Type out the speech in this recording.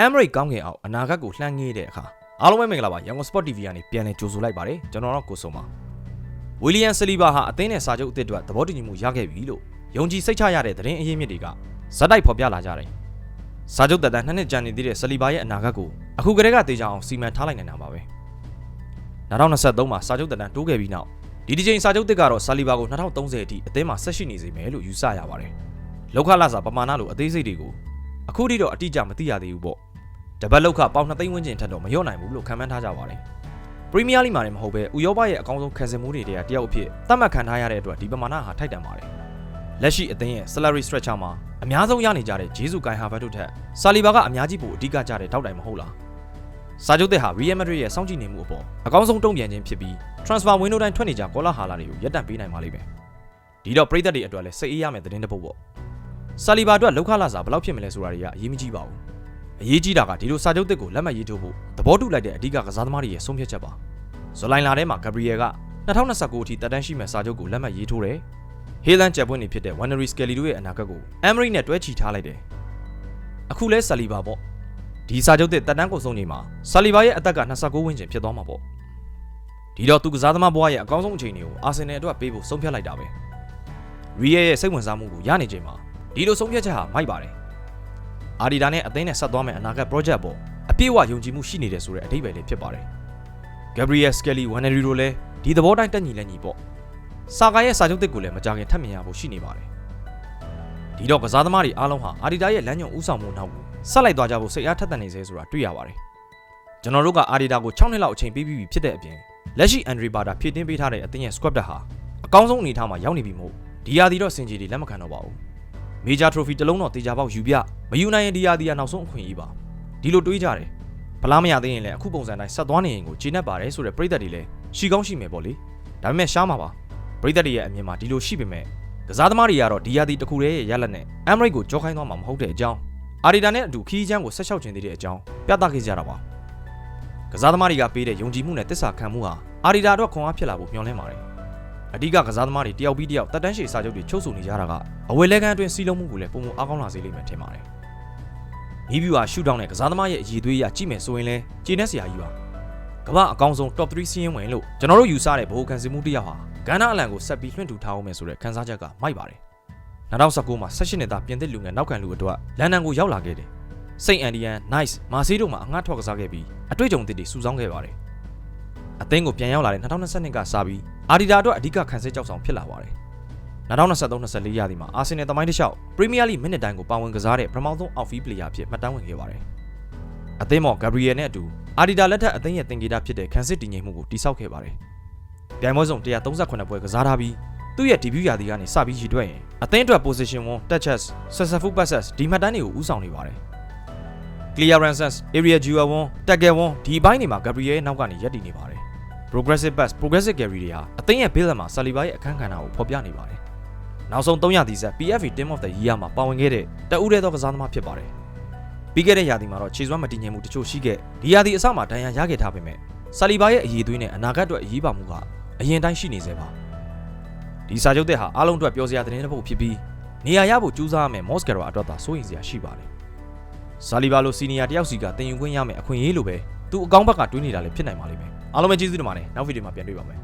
Emirates ကောင်းကင်အောင်အနာဂတ်ကိုလှမ်းငေးတဲ့အခါအားလုံးပဲမင်္ဂလာပါရန်ကုန် Sport TV ကနေပြန်လည်ကြိုဆိုလိုက်ပါတယ်ကျွန်တော်တို့ကိုဆုံးပါဝီလီယံဆလီဘာဟာအသင်းနဲ့စာချုပ်အသစ်အတွက်သဘောတူညီမှုရခဲ့ပြီလို့ယုံကြည်စိတ်ချရတဲ့သတင်းအရင်းမြစ်တွေကဇက်တိုက်ဖော်ပြလာကြတယ်စာချုပ်သက်တမ်း2နှစ်ကြာနေသေးတဲ့ဆလီဘာရဲ့အနာဂတ်ကိုအခုကတည်းကတေချာအောင်စီမံထားလိုက်နေတာပါပဲ2023မှာစာချုပ်သက်တမ်းတိုးခဲ့ပြီးနောက်ဒီတစ်ချိန်စာချုပ်သစ်ကတော့ဆလီဘာကို2030အထိအသင်းမှာဆက်ရှိနေစေမယ်လို့ယူဆရပါတယ်လောက်ခလာစာပမာဏလိုအသေးစိတ်တွေကိုအခုထိတော့အတိအကျမသိရသေးဘူးပေါ့တပတ်လောက်ခပေါင်2သိန်းဝန်းကျင်ထက်တော့မလျော့နိုင်ဘူးလို့ခန့်မှန်းထားကြပါတယ်ပရီးမီးယားလိမှာလည်းမဟုတ်ပဲဥရောပရဲ့အကောင်းဆုံးခံစစ်မှုတွေတယောက်အဖြစ်သတ်မှတ်ခံထားရတဲ့အတွက်ဒီပမာဏဟာထိုက်တန်ပါတယ်လက်ရှိအသင်းရဲ့ salary structure မှာအများဆုံးရနေကြတဲ့ဂျေဇူကိုင်ဟာဘတ်တို့ထက်ဆာလီဘာကအများကြီးပိုအဓိကကျတဲ့ထောက်တိုင်မဟုတ်လားစာချုပ်သစ်ဟာ Real Madrid ရဲ့စောင့်ကြည့်နေမှုအပေါ်အကောင်းဆုံးတုံ့ပြန်ခြင်းဖြစ်ပြီး transfer window တိုင်းထွက်နေကြကောလာဟာလာတွေကိုရပ်တန့်ပေးနိုင်ပါလိမ့်မယ်ဒီတော့ပရိသတ်တွေအတွက်လည်းစိတ်အေးရမယ့်သတင်းတစ်ပုဒ်ပေါ့ဆာလီဘာအတွက်လောက်ခလာစာဘယ်လောက်ဖြစ်မလဲဆိုတာတွေကအရေးမကြီးပါဘူးအရေးကြီးတာကဒီလိုစာချုပ်သစ်ကိုလက်မှတ်ရေးထိုးဖို့သဘောတူလိုက်တဲ့အဓိကကစားသမားတွေရဲ့ဆုံးဖြတ်ချက်ပါဇူလိုင်လထဲမှာဂက်ဘရီယယ်က2029အထိတက်တန်းရှိမဲ့စာချုပ်ကိုလက်မှတ်ရေးထိုးတယ်ဟေးလန်ကျက်ပွင့်နေဖြစ်တဲ့ Wannery Skelly တို့ရဲ့အနာဂတ်ကို Emirates နဲ့တွဲချီထားလိုက်တယ်အခုလဲဆာလီဘာပေါ့ဒီစာချုပ်သစ်တက်တန်းကိုဆုံးချိန်မှာဆာလီဘာရဲ့အသက်က29ဝန်းကျင်ဖြစ်သွားမှာပေါ့ဒီတော့သူကစားသမားဘဝရဲ့အကောင်းဆုံးအချိန်တွေကိုအာဆင်နယ်အတွက်ပေးဖို့ဆုံးဖြတ်လိုက်တာပဲရီယယ်ရဲ့စိတ်ဝင်စားမှုကိုရနေချိန်မှာဒီလိုဆုံးဖြတ်ချက်ဟာမိုက်ပါတယ်အာဒီဒါနဲ့အသင်းနဲ့ဆက်သွားမယ့်အနာဂတ် project ပေါ်အပြည့်အဝယုံကြည်မှုရှိနေတယ်ဆိုတဲ့အဓိပ္ပာယ်လေးဖြစ်ပါတယ်ဂက်ဘရီယယ်စကယ်လီဝမ်နရီတို့လည်းဒီသဘောတိုင်းတက်ညီလက်ညီပေါ့ဆာကာရဲ့စာချုပ်သစ်ကိုလည်းမကြခင်ထပ်မြင်ရဖို့ရှိနေပါတယ်ဒီတော့ကစားသမားတွေအားလုံးဟာအာဒီဒါရဲ့လမ်းညွှန်ဦးဆောင်မှုနောက်ကိုဆက်လိုက်သွားကြဖို့စိတ်အားထက်သန်နေစေဆိုတာတွေ့ရပါတယ်ကျွန်တော်တို့ကအာဒီဒါကို6နှစ်လောက်အချိန်ပေးပြီးပြီဖြစ်တဲ့အပြင်လက်ရှိအန်ဒရီဘာတာဖြည့်တင်းပေးထားတဲ့အသင်းရဲ့ squad ဟာအကောင်းဆုံးအနေအထားမှာရောက်နေပြီမို့ဒီယာဒီတော့စင်ကြီးတွေလက်မခံတော့ပါဘူးမေဂျာထရိုဖီတစ်လုံးတော့တေချာပေါက်ယူပြမယူနိုင်ရင်ဒီယာဒီကနောက်ဆုံးအခွင့်အရေးပါဒီလိုတွေးကြတယ်ဗလားမရသေးရင်လည်းအခုပုံစံတိုင်းဆက်သွားနေရင်ကိုဂျင်းနဲ့ပါတယ်ဆိုတဲ့ပြည်သက်တွေလည်းရှီကောင်းရှိမယ်ပေါ့လေဒါပေမဲ့ရှားမှာပါပြည်သက်တွေရဲ့အမြင်မှာဒီလိုရှိပေမဲ့ကစားသမားတွေကတော့ဒီယာဒီတစ်ခုတည်းရဲ့ရလက်နဲ့အမ်မရိတ်ကိုကြောခိုင်းသွားမှာမဟုတ်တဲ့အကြောင်းအာဒီဒါနဲ့အတူခီးချမ်းကိုဆက်လျှောက်ခြင်းသေးတဲ့အကြောင်းပြသခဲ့ကြတာပါကစားသမားတွေကပေးတဲ့ယုံကြည်မှုနဲ့တစ္ဆာခံမှုဟာအာဒီဒါအတွက်ခွန်အားဖြစ်လာဖို့မျှော်လင့်ပါတယ်အဓိကကစားသမားတွေတယောက်ပြီးတယောက်တက်တန်းရှည်စာချုပ်တွေချုပ်ဆိုနေကြတာကအဝယ်လဲကန်းအတွင်းစီးလုံးမှုကိုလည်းပုံမအားကောင်းလာစေလိမ့်မယ်ထင်ပါတယ်နီးဗျူဟာရှူတောင်းတဲ့ကစားသမားရဲ့အည်သွေးရကြည့်မယ်ဆိုရင်လည်းကျေနပ်စရာကြီးပါကမ္ဘာအကောင်းဆုံး top 3 စီးရင်ဝင်လို့ကျွန်တော်တို့ယူဆတဲ့ဗဟိုခံစစ်မှုတစ်ယောက်ဟာဂန်နာအလံကိုဆက်ပြီးလွှင့်ထူထားအောင်မယ်ဆိုတဲ့ခန်းစားချက်ကမိုက်ပါတယ်2019မှာ16နှစ်သားပြင်သစ်လူငယ်နောက်ခံလူအတွက်လန်ဒန်ကိုရောက်လာခဲ့တယ်စိန့်အန်ဒီယန် Nice မာဆေးတို့မှာအငှားထွက်ကစားခဲ့ပြီးအတွေ့အကြုံသစ်တွေစုဆောင်းခဲ့ပါတယ်အသင်းကိုပြန်ရောက်လာတဲ့2022ကစပြီးအာဒီဒါအတွက်အဓိကခံစစ်ကြောက်ဆောင်ဖြစ်လာပါတယ်2023-24ရာသီမှာအာဆင်နယ်သမိုင်းတစ်လျှောက်ပရီးမီးယားလိမိနစ်တိုင်းကိုပါဝင်ကစားတဲ့ပထမဆုံးအောက်ဖီးပလေယာဖြစ်မှတ်တမ်းဝင်ခဲ့ပါတယ်အသင်းမော်ဂက်ဘရီယယ်နဲ့အတူအာဒီဒါလက်ထက်အသင်းရဲ့သင်္ကေတဖြစ်တဲ့ခံစစ်တည်ငြိမ်မှုကိုတိစောက်ခဲ့ပါတယ်ပြိုင်ပွဲစုံ138ပွဲကစားထားပြီးသူ့ရဲ့ debut ရာသီကနေစပြီးရည်တွက်ရင်အသင်းအတွက် position 1 touches successful passes ဒီမှတ်တမ်းတွေကိုဦးဆောင်နေပါတယ် clearances area duel 1 tackle 1ဒီဘိုင်းတွေမှာ Gabriel ရဲ့နောက်ကနေရပ်တည်နေပါတယ် progressive pass progressive carry တွေဟာအသင်းရဲ့ build မှာဆာလီဘာရဲ့အခန်းကဏ္ဍကိုဖော်ပြနေပါတယ်နောက်ဆုံး300တီဆက် PFA Team of the Year မှာပါဝင်ခဲ့တဲ့တအူးတဲ့သောကစားသမားဖြစ်ပါတယ်ပြီးခဲ့တဲ့ရာသီမှာတော့ခြေစွမ်းမတည်ငြိမ်မှုတချို့ရှိခဲ့ဒီရာသီအစမှာဒဏ်ရာရခဲ့ထားပေမဲ့ဆာလီဘာရဲ့အရေးသွေးနဲ့အနာဂတ်အတွက်အရေးပါမှုကအရင်တိုင်းရှိနေစေပါဒီစာချုပ်သစ်ဟာအားလုံးအတွက်ပြောစရာသတင်းတစ်ပုဒ်ဖြစ်ပြီးနေရာရဖို့ကြိုးစားရမယ်မော့စကရာအတွက်သာစိုးရိမ်စရာရှိပါတယ်ဆာလီဘာလိုစီနီယာတယောက်စီကတင်ယူခွင့်ရမယ်အခွင့်အရေးလိုပဲသူအကောင်းဘက်ကတွေးနေတာလည်းဖြစ်နိုင်ပါလိမ့်မယ်အားလုံးပဲကျေးဇူးတင်ပါတယ်နောက်ဗီဒီယိုမှာပြန်တွေ့ပါမယ်